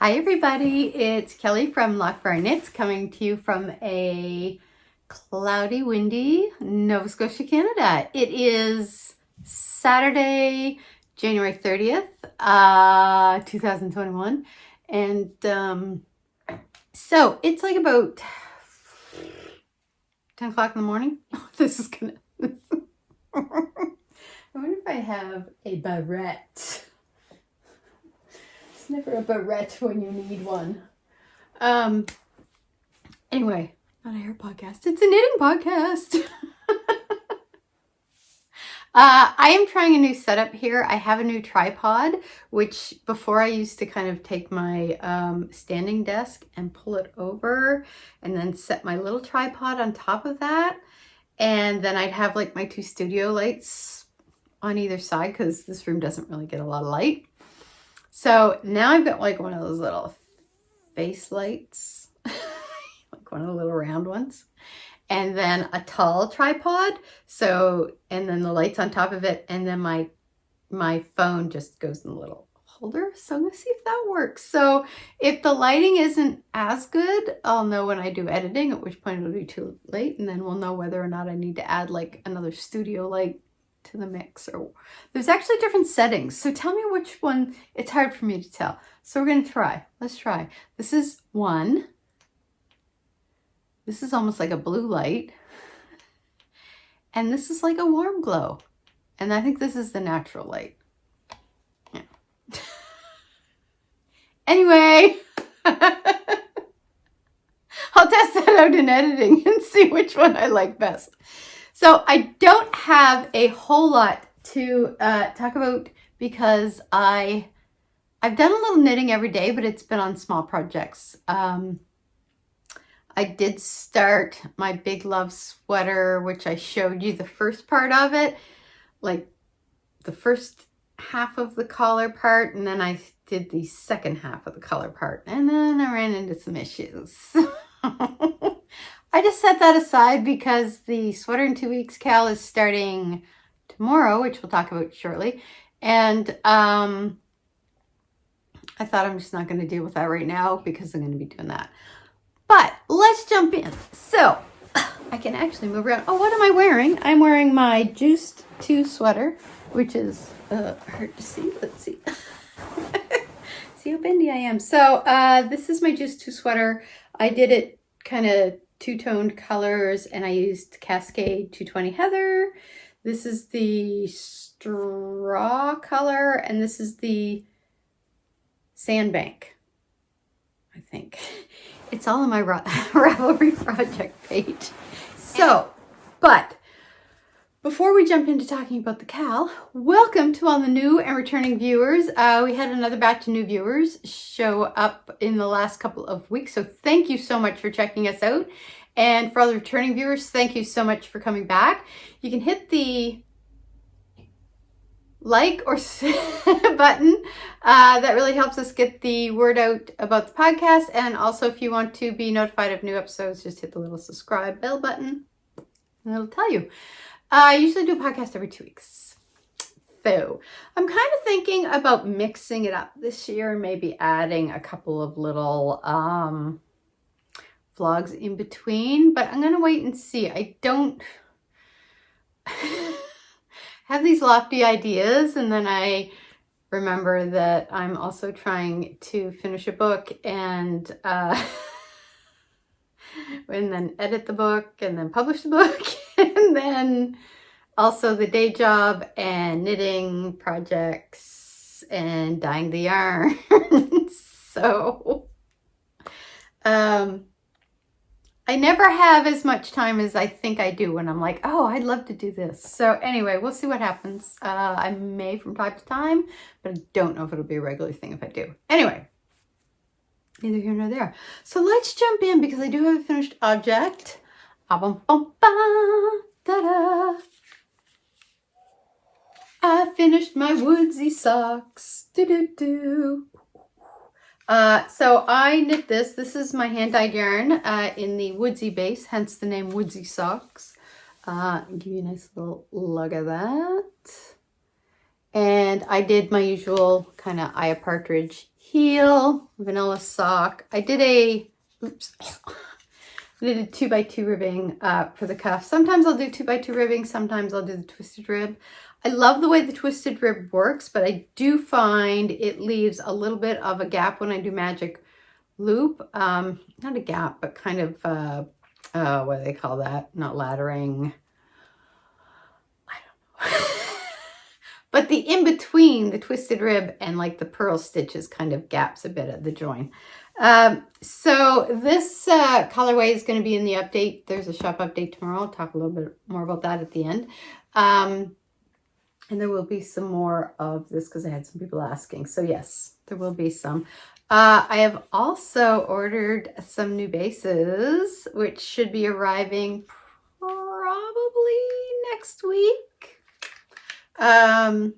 Hi everybody, it's Kelly from LOCH BRIAR KNITS coming to you from a cloudy, windy Nova Scotia, Canada. It is Saturday, January 30th, 2021. And so it's like about 10 o'clock in the morning. Oh, this is gonna... I wonder if I have a barrette. It's never a barrette when you need one. Anyway, not a hair podcast. It's a knitting podcast. I am trying a new setup here. I have a new tripod, which before I used to kind of take my standing desk and pull it over and then set my little tripod on top of that. And then I'd have like my two studio lights on either side because this room doesn't really get a lot of light. So now I've got like one of those little face lights, like one of the little round ones, and then a tall tripod. So, and then the lights on top of it, and then my phone just goes in the little holder. So I'm gonna see if that works. So if the lighting isn't as good, I'll know when I do editing, at which point it'll be too late, and then we'll know whether or not I need to add like another studio light to the mix. Or there's actually different settings, so tell me which one. It's hard for me to tell, so we're gonna try. Let's try. This is one. This is almost like a blue light, and this is like a warm glow, and I think this is the natural light. Yeah. Anyway, I'll test that out in editing and see which one I like best. So I don't have a whole lot to talk about because I've done a little knitting every day, but it's been on small projects. I did start my Big Love sweater, which I showed you the first part of it, like the first half of the collar part, and then I did the second half of the collar part, and then I ran into some issues. I just set that aside because the Sweater in 2 Weeks KAL is starting tomorrow, which we'll talk about shortly. And I thought I'm just not going to deal with that right now because I'm going to be doing that. But let's jump in. So I can actually move around. Oh, what am I wearing? I'm wearing my Juiced 2 sweater, which is hard to see. Let's see. See how bendy I am. So this is my Juiced 2 sweater. I did it kind of two-toned colors, and I used Cascade 220 Heather. This is the straw color, and this is the Sandbank, I think. It's all on my Ravelry project page. So, but before we jump into talking about the KAL, welcome to all the new and returning viewers. We had another batch of new viewers show up in the last couple of weeks, so thank you so much for checking us out. And for all the returning viewers, thank you so much for coming back. You can hit the like or button. That really helps us get the word out about the podcast. And also, if you want to be notified of new episodes, just hit the little subscribe bell button and it'll tell you. I usually do a podcast every 2 weeks. So I'm kind of thinking about mixing it up this year and maybe adding a couple of little vlogs in between, but I'm going to wait and see. I don't have these lofty ideas, and then I remember that I'm also trying to finish a book and then edit the book and then publish the book and then also the day job and knitting projects and dyeing the yarn. So I never have as much time as I think I do when I'm like, oh, I'd love to do this. So anyway, we'll see what happens. I may from time to time, but I don't know if it'll be a regular thing if I do. Anyway, neither here nor there. So let's jump in because I do have a finished object. Ta-da! I finished my Woodsy Socks. Do-do-do. So I knit this. This is my hand-dyed yarn in the Woodsy base, hence the name Woodsy Socks. Give you a nice little lug of that. And I did my usual kind of eye of partridge heel, vanilla sock. I did a, oops, I did a 2x2 ribbing for the cuff. Sometimes I'll do 2x2 ribbing, sometimes I'll do the twisted rib. I love the way the twisted rib works, but I do find it leaves a little bit of a gap when I do magic loop. Not a gap, but kind of, what do they call that? Not laddering. I don't know. But the in-between the twisted rib and like the purl stitches kind of gaps a bit at the join. So this colorway is going to be in the update. There's a shop update tomorrow. I'll talk a little bit more about that at the end. And there will be some more of this because I had some people asking. So yes, there will be some. I have also ordered some new bases, which should be arriving probably next week. I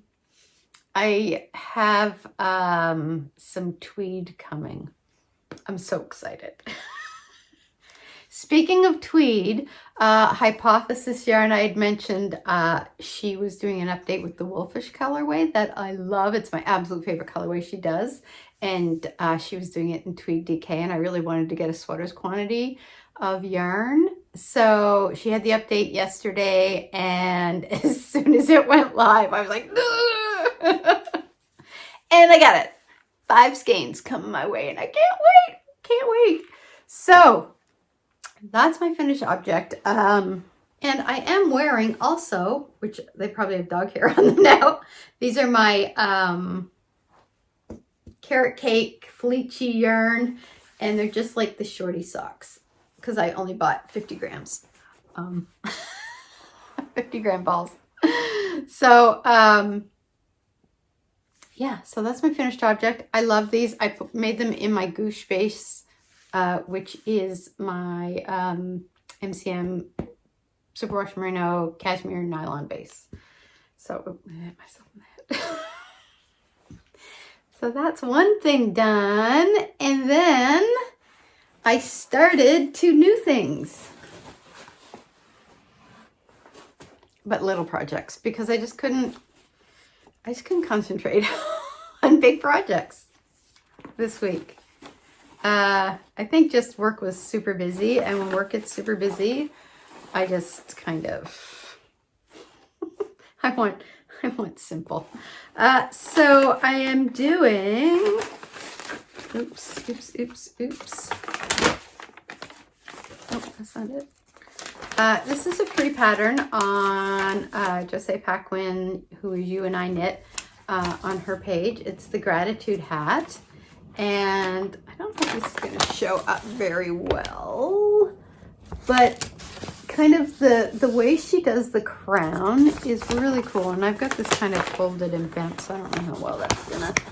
have some tweed coming. I'm so excited. Speaking of tweed, Hypothesis Yarn, I had mentioned she was doing an update with the Wolfish colorway that I love. It's my absolute favorite colorway she does. And she was doing it in tweed DK, and I really wanted to get a sweater's quantity of yarn. So she had the update yesterday, and as soon as it went live, I was like, and I got it. 5 skeins coming my way, and I can't wait. So that's my finished object. And I am wearing also, which they probably have dog hair on them now. These are my carrot cake fleechy yarn, and they're just like the shorty socks because I only bought 50 grams. 50 gram balls. So, yeah, so that's my finished object. I love these. I made them in my Goosh base, which is my MCM Superwash Merino Cashmere Nylon base. So, I hit myself in the head. So that's one thing done. And then I started 2 new things. But little projects, because I just couldn't concentrate on big projects this week. I think just work was super busy, and when work gets super busy, I just kind of I want simple. So I am doing oops. Oh, that's not it. This is a free pattern on Jose Paquin, who is You and I Knit, on her page. It's the gratitude hat, and I don't know if this is going to show up very well, but kind of the way she does the crown is really cool. And I've got this kind of folded and bent, so I don't know how well that's going to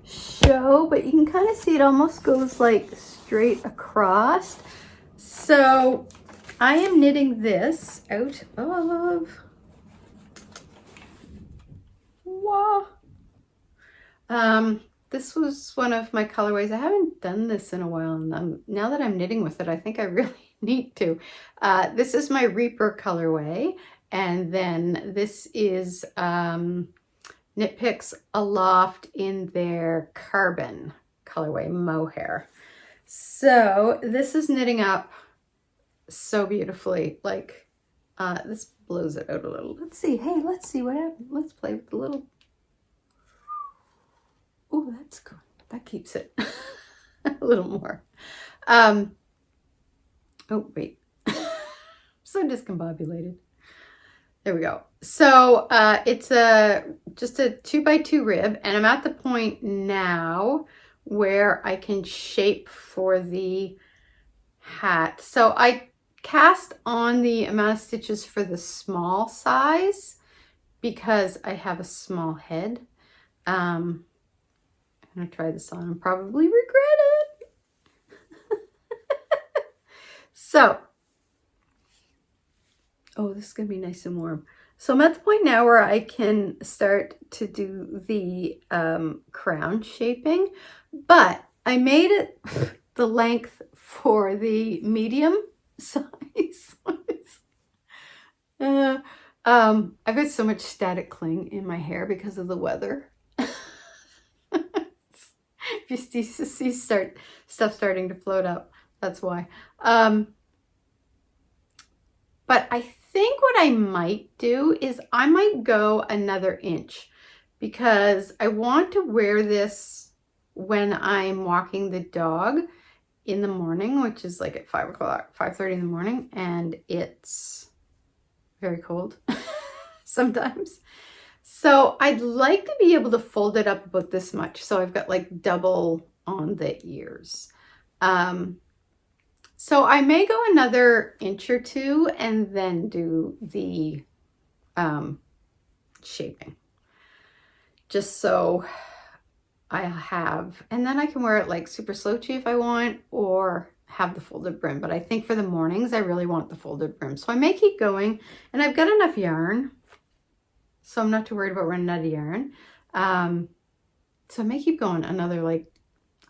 show, but you can kind of see it almost goes like straight across. So I am knitting this out of, wow. This was one of my colorways. I haven't done this in a while, and now that I'm knitting with it, I think I really need to. This is my Reaper colorway, and then this is Knit Picks Aloft in their Carbon colorway, Mohair. So this is knitting up so beautifully. Like this blows it out a little. Let's see. Hey, let's see what happens. Let's play with the little. Oh, that's good. That keeps it a little more. Oh wait, so discombobulated. There we go. So it's just a 2x2 rib, and I'm at the point now where I can shape for the hat. So I cast on the amount of stitches for the small size because I have a small head. I'm gonna try this on and probably regret it. So, oh, this is gonna be nice and warm. So I'm at the point now where I can start to do the crown shaping, but I made it the length for the medium size. I've got so much static cling in my hair because of the weather. If you see stuff starting to float up, that's why. But I think what I might do is I might go another inch, because I want to wear this when I'm walking the dog in the morning, which is like at 5 o'clock, 5:30 in the morning, and it's very cold sometimes. So I'd like to be able to fold it up about this much. So I've got like double on the ears. So I may go another inch or two and then do the shaping. Just so I'll have, and then I can wear it like super slouchy if I want, or have the folded brim. But I think for the mornings, I really want the folded brim. So I may keep going, and I've got enough yarn, so I'm not too worried about running out of yarn. So I may keep going another, like,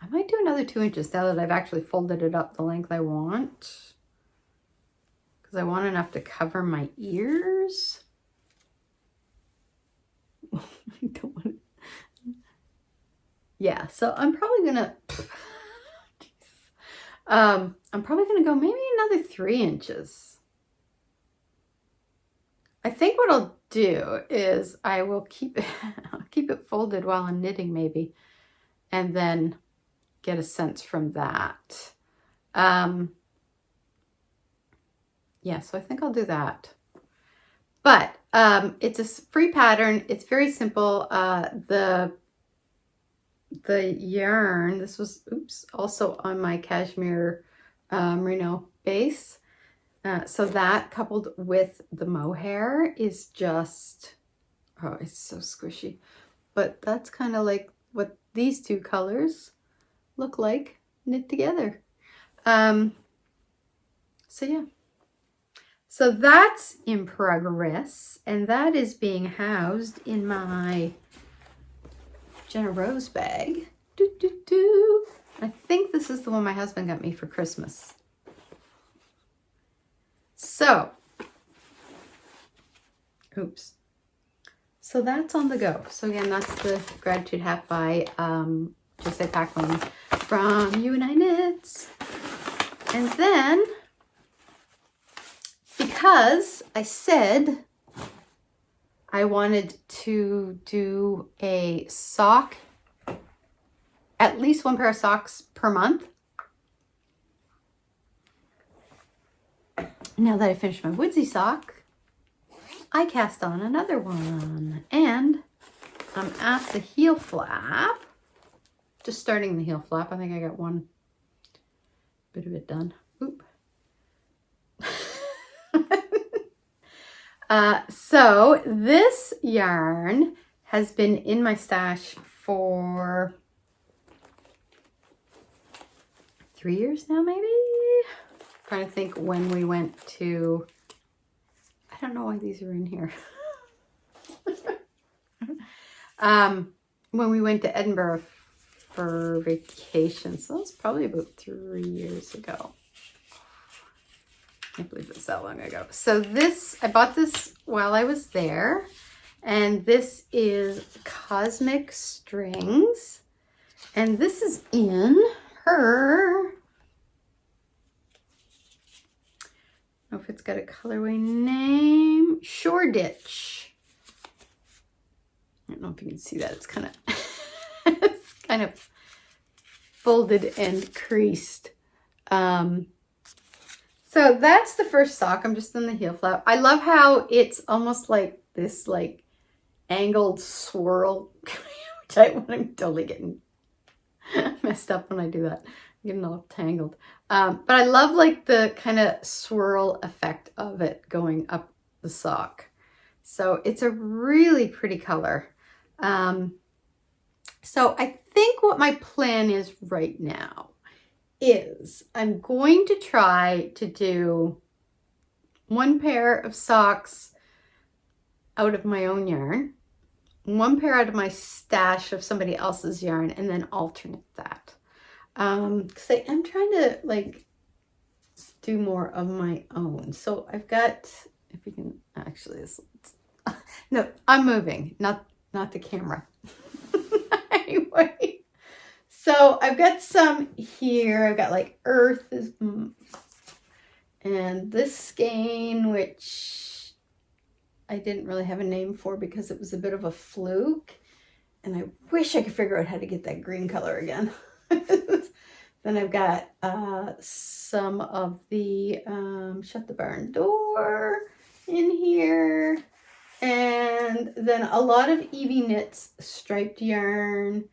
I might do another 2 inches now that I've actually folded it up the length I want, because I want enough to cover my ears. I don't want to. Yeah, so I'm probably gonna I'm probably gonna go maybe another 3 inches. I think what I'll do is I will keep it folded while I'm knitting, maybe, and then get a sense from that. Yeah, so I think I'll do that. But it's a free pattern. It's very simple. The yarn, this was, oops, also on my cashmere merino base. So that coupled with the mohair is just, oh, it's so squishy. But that's kind of like what these two colors look like knit together. So yeah. So that's in progress, and that is being housed in my Jenna Rose bag. I think this is the one my husband got me for Christmas. So, oops. So that's on the go. So again, that's the gratitude hat by Jose Packman from You and I Knits. And then, because I said I wanted to do a sock, at least one pair of socks per month. Now that I finished my Woodsy sock, I cast on another one, and I'm at the heel flap, just starting the heel flap. I think I got one bit of it done. Oop. So this yarn has been in my stash for 3 years now, maybe? I'm trying to think when we went to, I don't know why these are in here. When we went to Edinburgh for vacation. So that was probably about 3 years ago. I can't believe it's that long ago. So this, I bought this while I was there, and this is Cosmic Strings, and this is in her, I don't know if it's got a colorway name, Shoreditch. I don't know if you can see that. It's kind of it's kind of folded and creased. So that's the first sock. I'm just in the heel flap. I love how it's almost like this like angled swirl, which I'm totally getting messed up when I do that. I'm getting all tangled. But I love like the kind of swirl effect of it going up the sock. So it's a really pretty color. So I think what my plan is right now is I'm going to try to do one pair of socks out of my own yarn, one pair out of my stash of somebody else's yarn, and then alternate that. Because I am trying to like do more of my own. So I've got, if you can actually, no, I'm moving, not the camera. Anyway, So I've got some here. I've got like earth is, and this skein, which I didn't really have a name for because it was a bit of a fluke. And I wish I could figure out how to get that green color again. Then I've got some of the Shut the Barn Door in here. And then a lot of Evie Knits striped yarn.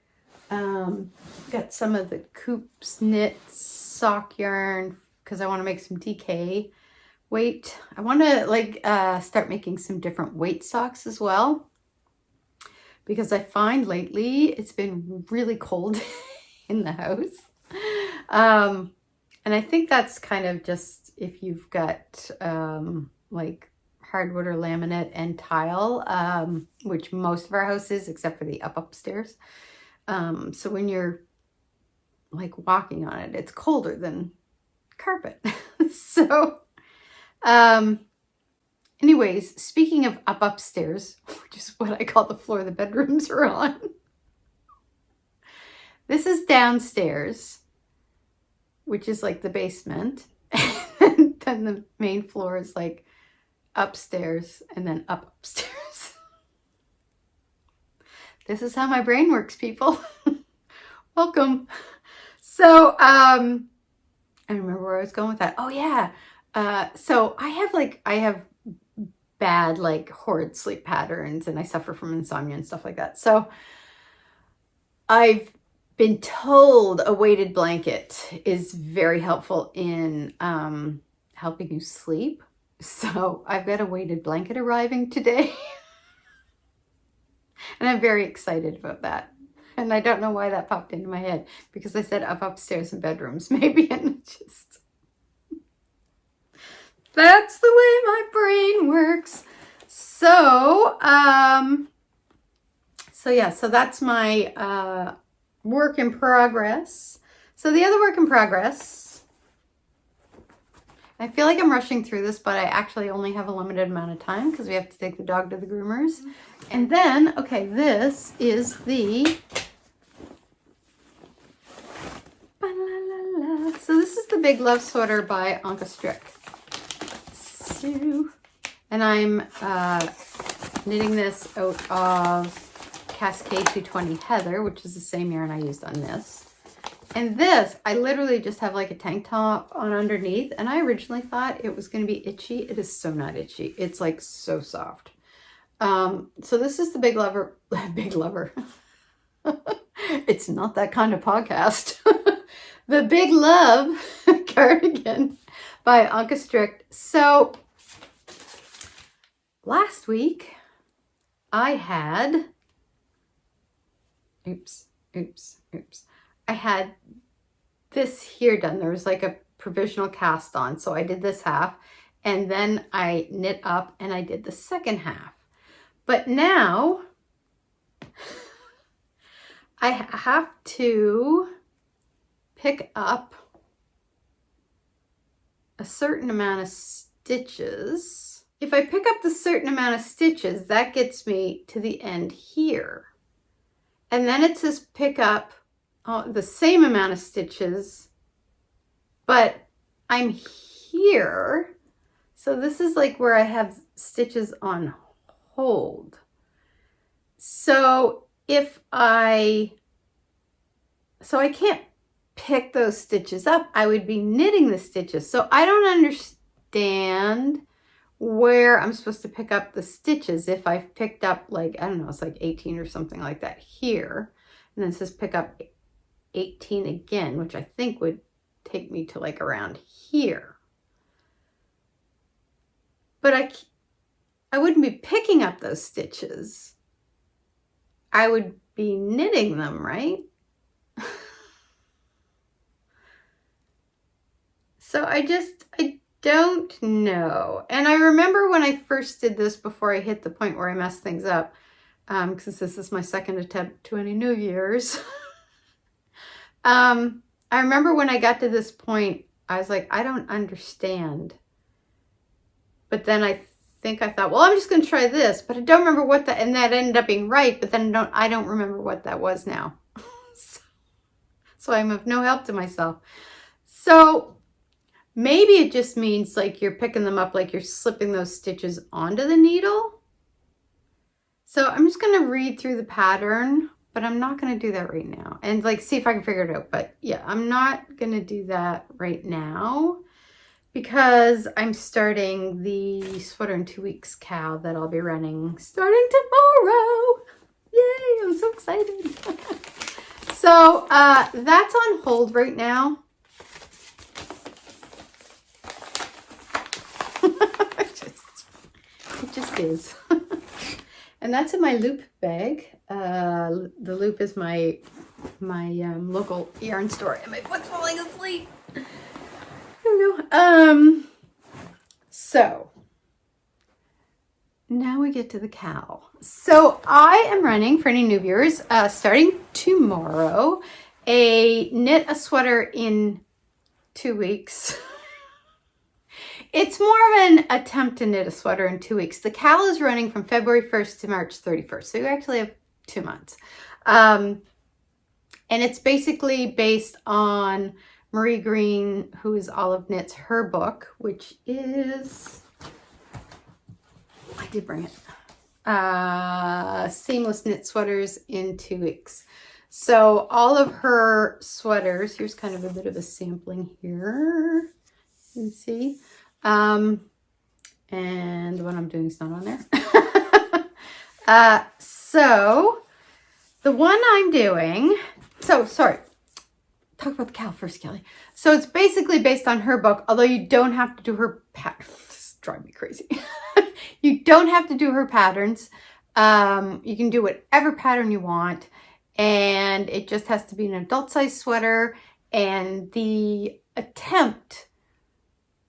Got some of the Coops Knits sock yarn because I want to make some DK weight. I want to like start making some different weight socks as well, because I find lately it's been really cold in the house. And I think that's kind of just if you've got like hardwood or laminate and tile, which most of our house is except for the upstairs. So when you're like walking on it, it's colder than carpet. So anyways, speaking of upstairs, which is what I call the floor the bedrooms are on. This is downstairs, which is like the basement. And then the main floor is like upstairs and then upstairs. This is how my brain works, people. Welcome. So, I remember where I was going with that. Oh yeah. So I have bad, like horrid sleep patterns, and I suffer from insomnia and stuff like that. So I've been told a weighted blanket is very helpful in helping you sleep. So I've got a weighted blanket arriving today. And I'm very excited about that. And I don't know why that popped into my head, because I said upstairs and bedrooms maybe, and it just, that's the way my brain works. So, so that's my work in progress. So the other work in progress, I feel like I'm rushing through this, but I actually only have a limited amount of time because we have to take the dog to the groomers. And then, okay, this is the, so this is the Big Love Sweater by Anka Strick. So, and I'm knitting this out of Cascade 220 Heather, which is the same yarn I used on this. And this, I literally just have like a tank top on underneath, and I originally thought it was going to be itchy. It is so not itchy. It's like so soft. So this is the Big Lover. It's not that kind of podcast. The Big Love Cardigan by Anka Strick. So last week I had, I had this here done. There was like a provisional cast on. So I did this half, and then I knit up and I did the second half. But now I have to pick up a certain amount of stitches. If I pick up the certain amount of stitches, that gets me to the end here. And then it says pick up the same amount of stitches, but I'm here. So this is like where I have stitches on hold. So I can't pick those stitches up. I would be knitting the stitches. So I don't understand where I'm supposed to pick up the stitches if I've picked up, like, I don't know, it's like 18 or something like that here. And then it says pick up 18 again, which I think would take me to like around here. But I wouldn't be picking up those stitches. I would be knitting them, right? So I don't know. And I remember when I first did this, before I hit the point where I messed things up, because this is my second attempt to any New Year's. I remember when I got to this point, I was like, I don't understand. But then I thought, well, I'm just going to try this, but I don't remember what that, and that ended up being right, but then I don't remember what that was now. so I'm of no help to myself. So maybe it just means like you're picking them up, like you're slipping those stitches onto the needle. So I'm just going to read through the pattern, but I'm not going to do that right now and like see if I can figure it out. But yeah, I'm not going to do that right now because I'm starting the sweater in 2 weeks KAL that I'll be running starting tomorrow. Yay, I'm so excited. So that's on hold right now. It just is. And that's in my loop bag. The loop is my local yarn store, and my foot's falling asleep. I don't know. So now we get to the KAL. So I am running, for any new viewers, starting tomorrow, a knit a sweater in 2 weeks. It's more of an attempt to knit a sweater in 2 weeks. The KAL is running from February 1st to March 31st. So you actually have 2 months. And it's basically based on Marie Green, who is Olive Knits, her book, which is, I did bring it, Seamless Knit Sweaters in 2 weeks. So all of her sweaters, here's kind of a bit of a sampling here. You can see. And the one I'm doing is not on there. So the one I'm doing, so sorry, talk about the KAL first, Kelly. So it's basically based on her book, although you don't have to do her patterns. This drives me crazy. You don't have to do her patterns. You can do whatever pattern you want, and it just has to be an adult size sweater, and the attempt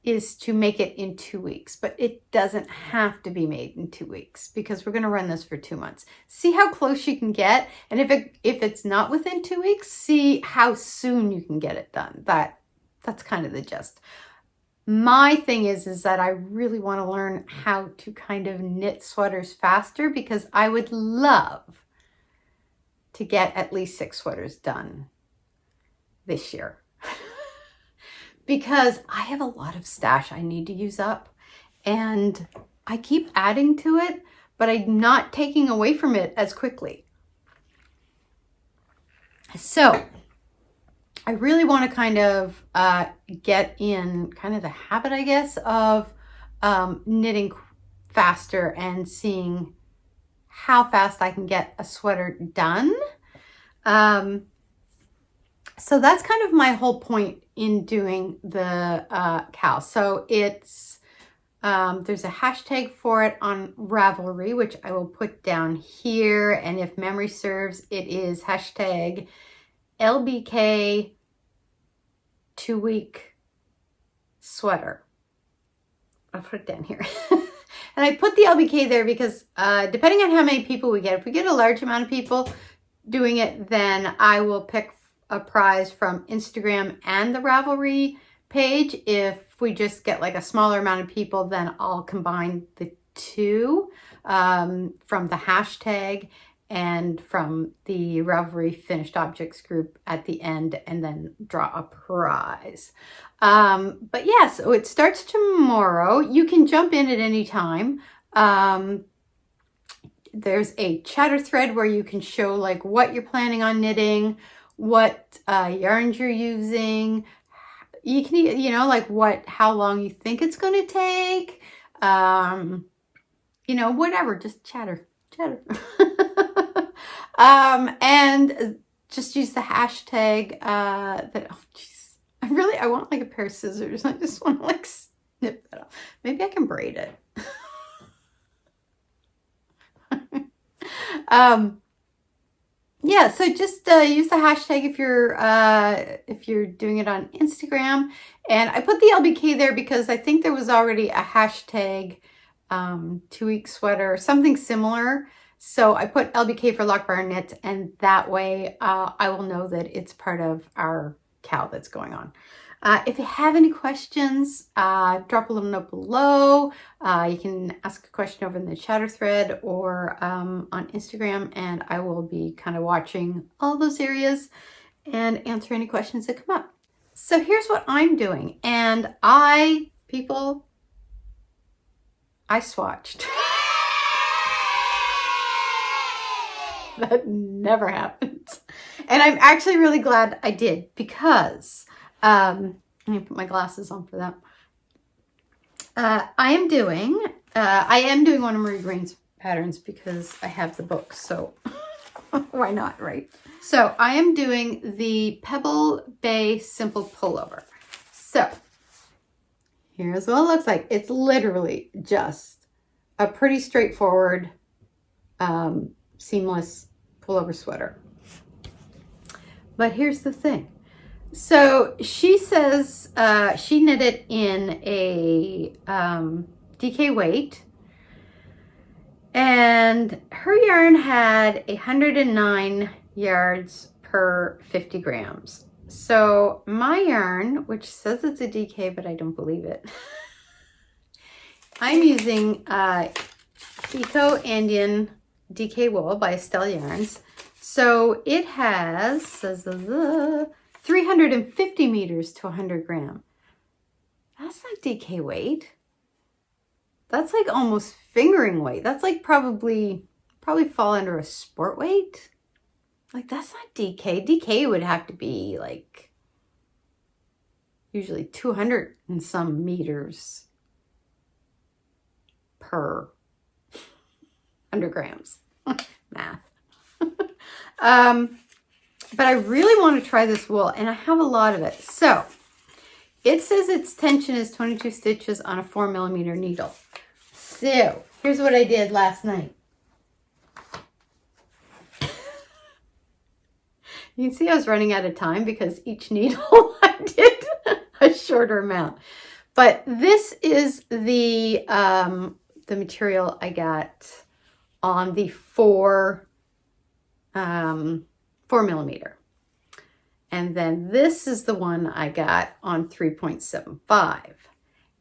is to make it in 2 weeks, but it doesn't have to be made in 2 weeks because we're going to run this for 2 months. See how close you can get, and if it's not within 2 weeks, see how soon you can get it done. That's kind of the gist. My thing is that I really want to learn how to kind of knit sweaters faster because I would love to get at least 6 sweaters done this year. Because I have a lot of stash I need to use up, and I keep adding to it, but I'm not taking away from it as quickly. So I really want to kind of get in kind of the habit, I guess, of knitting faster and seeing how fast I can get a sweater done. So that's kind of my whole point in doing the KAL. So it's, there's a hashtag for it on Ravelry, which I will put down here. And if memory serves, it is hashtag LBK 2 week sweater. I'll put it down here. And I put the LBK there because depending on how many people we get, if we get a large amount of people doing it, then I will pick a prize from Instagram and the Ravelry page. If we just get like a smaller amount of people, then I'll combine the two from the hashtag and from the Ravelry finished objects group at the end, and then draw a prize. But yeah, so it starts tomorrow. You can jump in at any time. There's a chatter thread where you can show like what you're planning on knitting, what yarns you're using. You can, you know, like how long you think it's going to take. You know, whatever, just chatter. And just use the hashtag oh jeez, I want like a pair of scissors. I just want to like snip that off. Maybe I can braid it. Yeah, so just use the hashtag if you're doing it on Instagram. And I put the LBK there because I think there was already a hashtag 2 week sweater, something similar. So I put LBK for Loch BRIAR Knits, and that way I will know that it's part of our KAL that's going on. If you have any questions, drop a little note below. You can ask a question over in the chatter thread or on Instagram, and I will be kind of watching all those areas and answer any questions that come up. So here's what I'm doing. And I swatched. That never happens. And I'm actually really glad I did because, let me put my glasses on for that. I am doing one of Marie Green's patterns because I have the book, so why not, right? So I am doing the Pebble Bay Simple Pullover. So here's what it looks like. It's literally just a pretty straightforward, seamless pullover sweater. But here's the thing. So she says she knit it in a DK weight, and her yarn had 109 yards per 50 grams. So my yarn, which says it's a DK, but I don't believe it, I'm using Eco Andean DK wool by Estelle Yarns. So it says 350 meters to 100 gram. That's not DK weight. That's like almost fingering weight. That's like probably fall under a sport weight. Like that's not DK. DK would have to be like usually 200 and some meters per 100 grams. Math. But I really want to try this wool, and I have a lot of it. So it says its tension is 22 stitches on a 4mm needle. So here's what I did last night. You can see I was running out of time because each needle I did a shorter amount. But this is the material I got on the 4mm. And then this is the one I got on 3.75.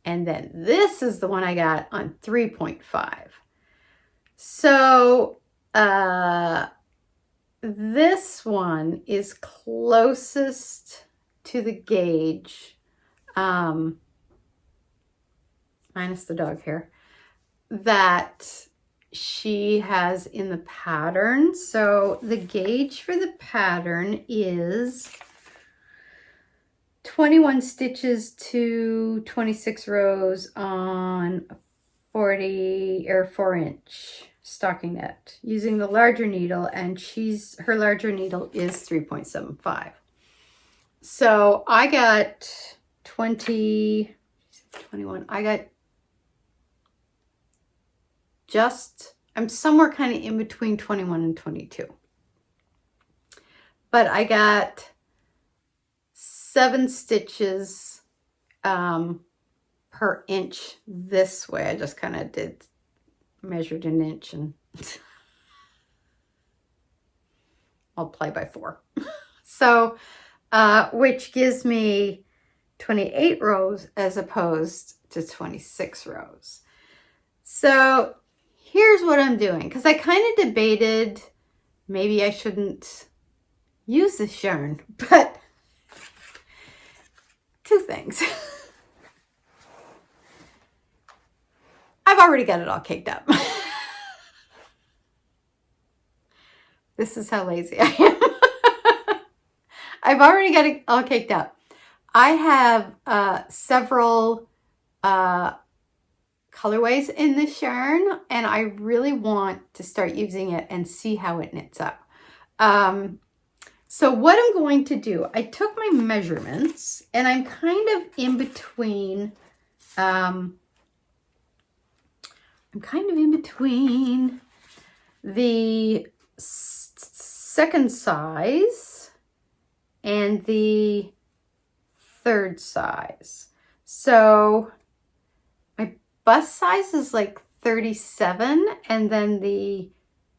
And then this is the one I got on 3.5. So this one is closest to the gauge, minus the dog hair, that she has in the pattern. So the gauge for the pattern is 21 stitches to 26 rows on 40 or 4-inch stocking knit using the larger needle, and her larger needle is 3.75. So I got 21. I got I'm somewhere kind of in between 21 and 22. But I got 7 stitches per inch this way. I just kind of measured an inch and multiply by 4. So, which gives me 28 rows as opposed to 26 rows. So here's what I'm doing, because I kind of debated maybe I shouldn't use this yarn, but 2 things. I've already got it all caked up. This is how lazy I am. I've already got it all caked up. I have several colorways in this yarn, and I really want to start using it and see how it knits up. So what I'm going to do, I took my measurements, and I'm kind of in between, the second size and the third size. So my bust size is like 37, and then the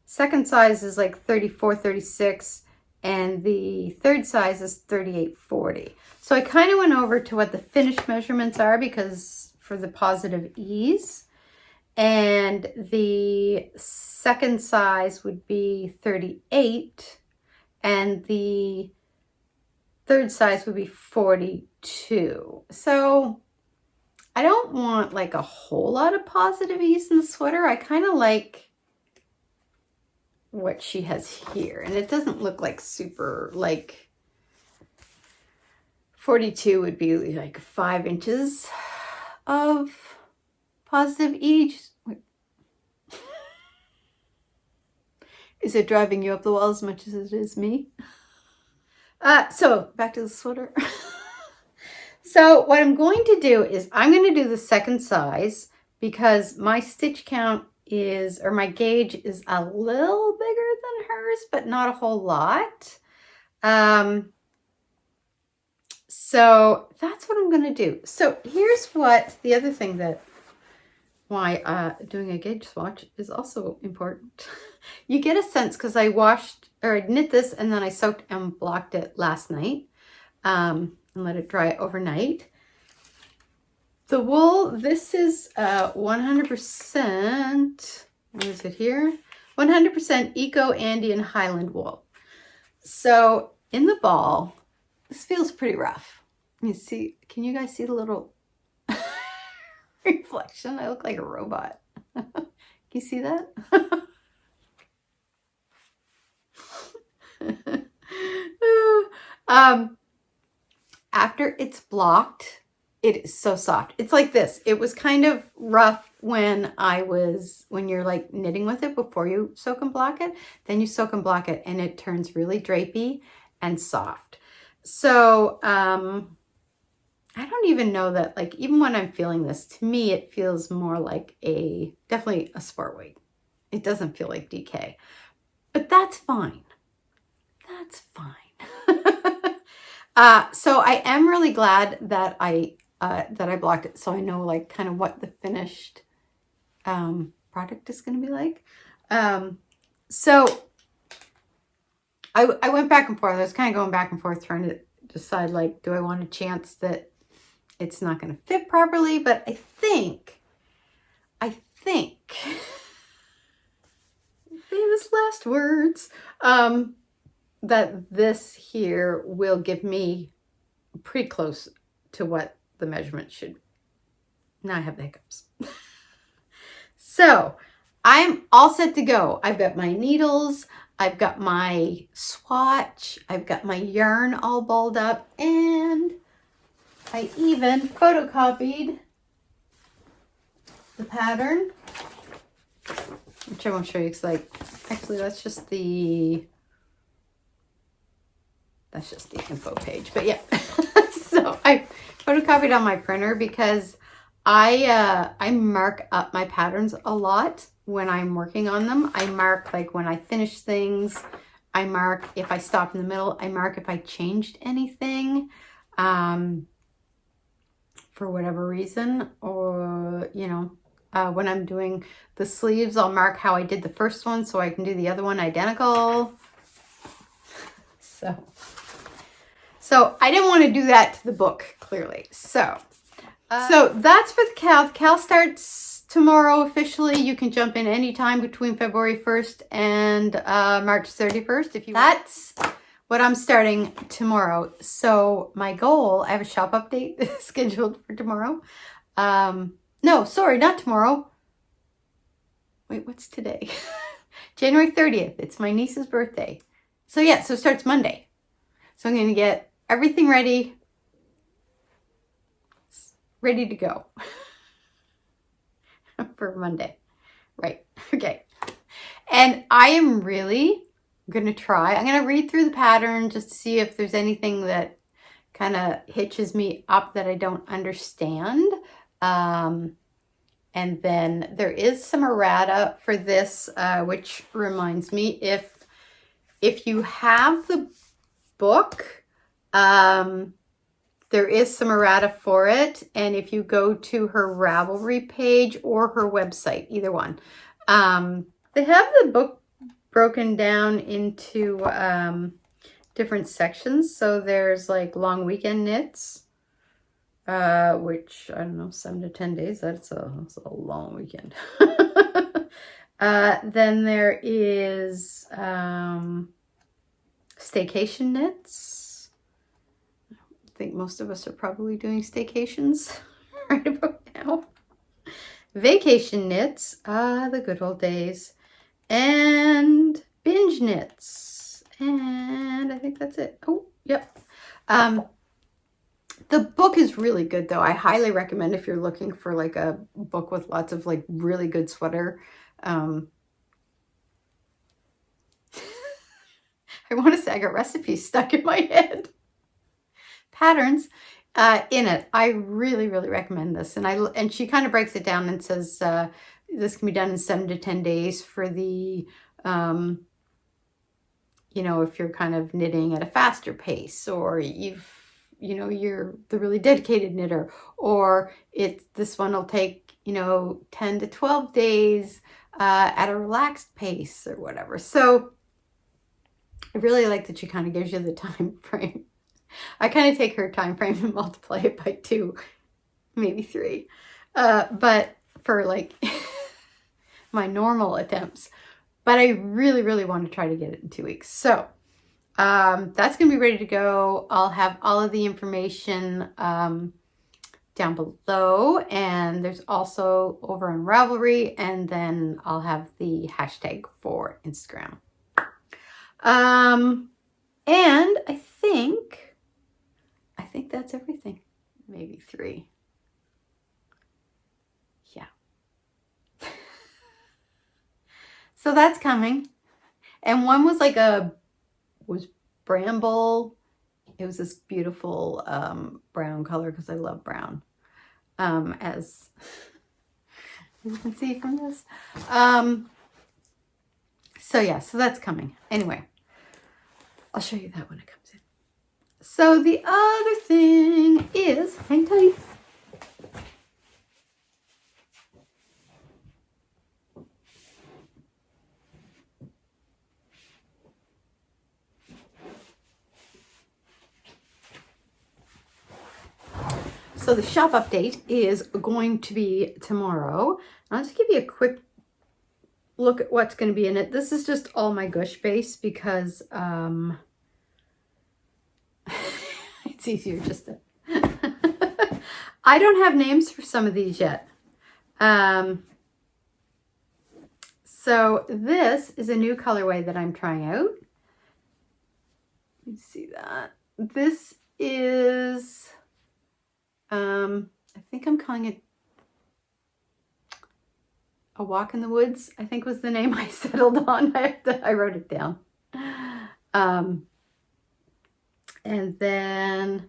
second size is like 34, 36, and the third size is 38, 40. So I kind of went over to what the finished measurements are because for the positive ease. And the second size would be 38, and the third size would be 42. So I don't want like a whole lot of positive ease in the sweater. I kind of like what she has here, and it doesn't look like super, like 42 would be like 5 inches of positive ease. Is it driving you up the wall as much as it is me? So back to the sweater. So what I'm going to do is I'm going to do the second size because my stitch count is, or my gauge is a little bigger than hers, but not a whole lot. So that's what I'm going to do. So here's what the other thing that why doing a gauge swatch is also important. You get a sense, because I washed or I knit this and then I soaked and blocked it last night and let it dry overnight. The wool, this is 100%, what is it here? 100% Eco Andean Highland wool. So in the ball, this feels pretty rough. You see, can you guys see the little reflection? I look like a robot. Can you see that? After it's blocked, it is so soft. It's like this. It was kind of rough when you're like knitting with it before you soak and block it. Then you soak and block it and it turns really drapey and soft. So I don't even know that, like, even when I'm feeling this, to me it feels more like definitely a sport weight. It doesn't feel like DK, but that's fine. That's fine. So I am really glad that I blocked it, so I know like kind of what the finished product is going to be like. So I went back and forth. I was kind of going back and forth trying to decide, like, do I want a chance that it's not going to fit properly? But I think famous last words, that this here will give me pretty close to what the measurement should be. Now I have the hiccups. So I'm all set to go. I've got my needles, I've got my swatch, I've got my yarn all balled up, and I even photocopied the pattern, which I won't show you because, like, actually that's just the info page. But yeah, so I photocopied on my printer because I mark up my patterns a lot when I'm working on them. I mark, like, when I finish things. I mark if I stop in the middle. I mark if I changed anything for whatever reason, or, you know, when I'm doing the sleeves, I'll mark how I did the first one so I can do the other one identical. So I didn't want to do that to the book, clearly. So that's for the KAL. The KAL starts tomorrow officially. You can jump in anytime between February 1st and March 31st if you want. That's what I'm starting tomorrow. So my goal, I have a shop update scheduled for tomorrow. No, sorry, not tomorrow. Wait, what's today? January 30th. It's my niece's birthday. So yeah, so it starts Monday. So I'm going to get everything ready to go for Monday. Right. Okay. And I am really going to try. I'm going to read through the pattern just to see if there's anything that kind of hitches me up that I don't understand. And then there is some errata for this, which reminds me, if you have the book, there is some errata for it, and if you go to her Ravelry page or her website, either one, they have the book broken down into different sections. So there's like long weekend knits, which, I don't know, 7 to 10 days. That's a long weekend. Then there is staycation knits. think most of us are probably doing staycations right about now. Vacation knits, the good old days, and binge knits, and I think that's it. Oh, yep. The book is really good though. I highly recommend if you're looking for like a book with lots of like really good sweater. I want to say I got recipes stuck in my head. Patterns in it. I really, really recommend this. And she kind of breaks it down and says this can be done in 7 to 10 days for the, you know, if you're kind of knitting at a faster pace, or you're the really dedicated knitter, or this one will take, 10 to 12 days at a relaxed pace or whatever. So I really like that she kind of gives you the time frame. I kind of take her time frame and multiply it by 2, maybe 3. But for like my normal attempts, but I really, really want to try to get it in 2 weeks. So that's going to be ready to go. I'll have all of the information down below, and there's also over on Ravelry, and then I'll have the hashtag for Instagram. And I think that's everything. Maybe 3. Yeah. So that's coming. And one was like was bramble. It was this beautiful brown color because I love brown. As you can see from this. So yeah, so that's coming. Anyway, I'll show you that when it comes in. So the other thing is, hang tight. So the shop update is going to be tomorrow. I'll just give you a quick look at what's going to be in it. This is just all my gush base because it's easier just to... I don't have names for some of these yet. So this is a new colorway that I'm trying out. You see that? This is... I think I'm calling it A Walk in the Woods, I think was the name I settled on. I wrote it down. And then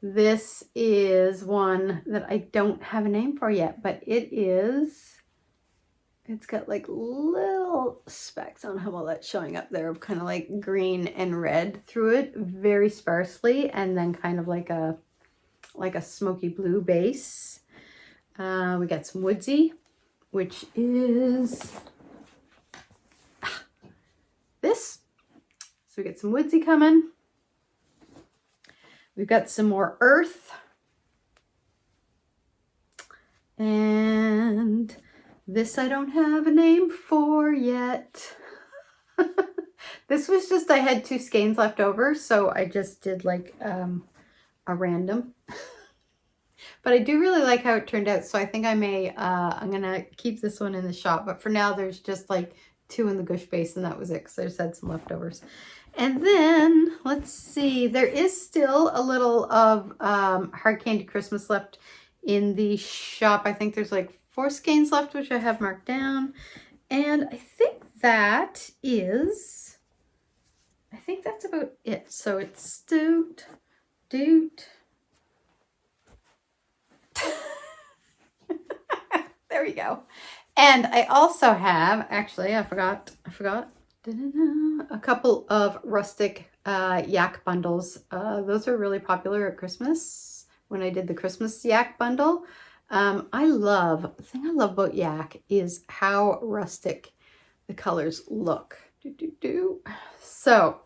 this is one that I don't have a name for yet, but it's got like little specks. I don't know how well that's showing up there of kind of like green and red through it, very sparsely, and then kind of like a smoky blue base. We got some Woodsy, which is this. So we got some Woodsy coming. We've got some more earth. And this I don't have a name for yet. This was just, I had 2 skeins left over, so I just did like a random. But I do really like how it turned out, so I think I may, I'm gonna keep this one in the shop, but for now there's just like 2 in the gush base, and that was it, because I just had some leftovers. And then, let's see, there is still a little of Hard Candy Christmas left in the shop. I think there's like 4 skeins left, which I have marked down. And I think that's about it. So it's doot. There we go. And I also have, actually, I forgot. A couple of rustic yak bundles. Those are really popular at Christmas when I did the Christmas yak bundle. The thing I love about yak is how rustic the colors look. So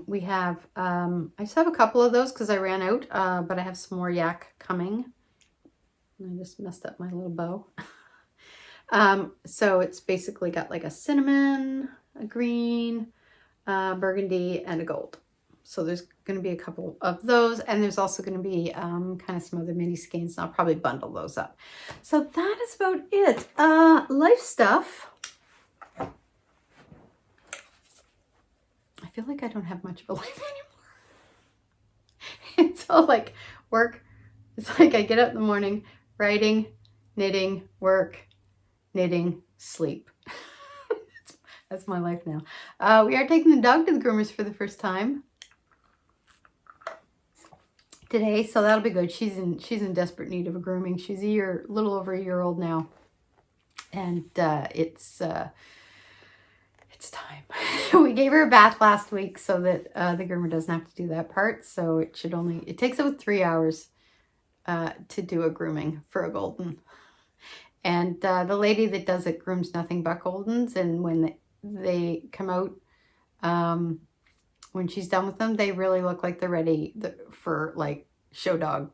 we have, I just have a couple of those because I ran out, but I have some more yak coming. I just messed up my little bow. So it's basically got like a cinnamon, a green, burgundy, and a gold. So there's going to be a couple of those, and there's also going to be kind of some other mini skeins, and I'll probably bundle those up. So that is about it. Life stuff. I feel like I don't have much of a life anymore. It's all like work. It's like I get up in the morning, writing, knitting, work, knitting, sleep. That's my life now. We are taking the dog to the groomers for the first time today, so that'll be good. She's in desperate need of a grooming. She's a little over a year old now, and it's time. We gave her a bath last week so that the groomer doesn't have to do that part. So it takes about 3 hours to do a grooming for a golden, and the lady that does it grooms nothing but goldens, and when they come out, when she's done with them, they really look like they're ready for like show dog.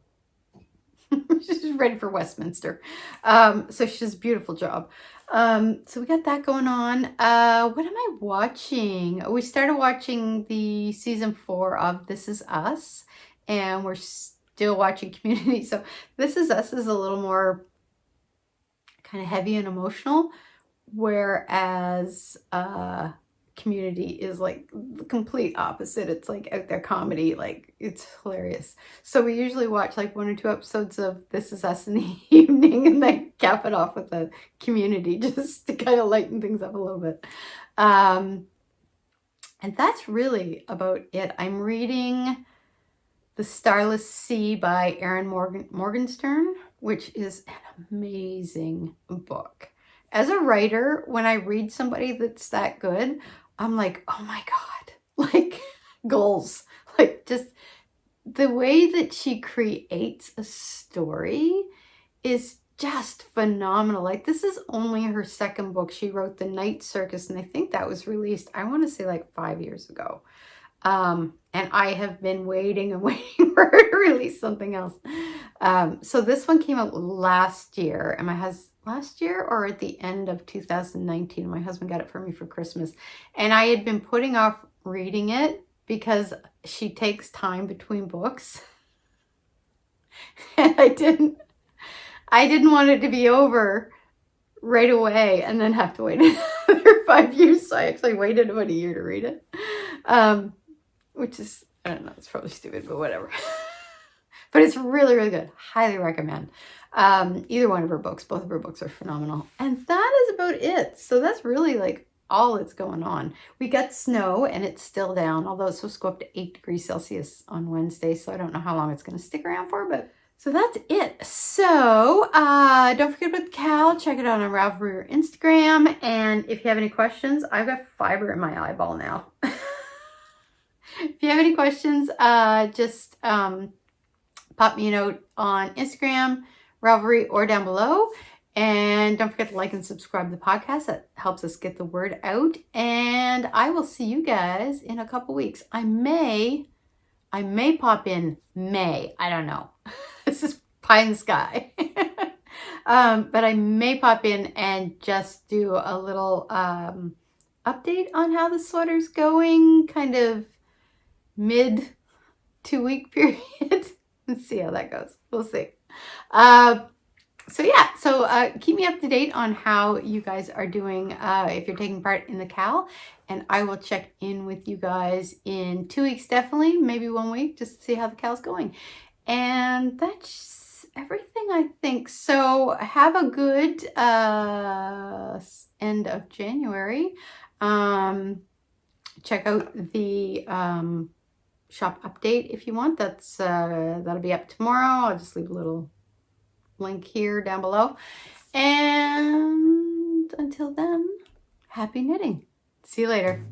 She's ready for Westminster. So she does a beautiful job. So we got that going on. What am I watching? We started watching the season 4 of This Is Us, and we're still watching Community. So This Is Us is a little more kind of heavy and emotional, whereas Community is like the complete opposite. It's like out there comedy, like it's hilarious. So we usually watch like 1 or 2 episodes of This Is Us in the evening, and then cap it off with a Community just to kind of lighten things up a little bit. And that's really about it. I'm reading The Starless Sea by Erin Morgenstern, which is an amazing book. As a writer, when I read somebody that's that good, I'm like, oh my God, like goals. Like just the way that she creates a story is just phenomenal. Like this is only her 2nd book. She wrote The Night Circus, and I think that was released, I want to say like 5 years ago. And I have been waiting and waiting for her to release something else. So this one came out last year, and last year or at the end of 2019, my husband got it for me for Christmas, and I had been putting off reading it because she takes time between books, and I didn't want it to be over right away and then have to wait another 5 years. So I actually waited about a year to read it, which is, I don't know, it's probably stupid, but whatever. But it's really, really good. Highly recommend. Either one of her books. Both of her books are phenomenal. And that is about it. So that's really like all that's going on. We got snow, and it's still down, although it's supposed to go up to 8 degrees Celsius on Wednesday. So I don't know how long it's going to stick around for, but so that's it. So don't forget about the KAL. Check it out on Ravelry or Instagram. And if you have any questions, I've got fiber in my eyeball now. If you have any questions, just pop me a note on Instagram, Ravelry, or down below. And don't forget to like and subscribe to the podcast. That helps us get the word out. And I will see you guys in a couple weeks. I may pop in May. I don't know. This is pie in the sky. But I may pop in and just do a little update on how the sweater's going, kind of mid 2-week period. Let's see how that goes. We'll see. So keep me up to date on how you guys are doing if you're taking part in the KAL, and I will check in with you guys in 2 weeks, definitely, maybe 1 week, just to see how the KAL's going. And that's everything, I think. So have a good end of January. Check out the shop update if you want. That'll be up tomorrow. I'll just leave a little link here down below. And until then, happy knitting. See you later.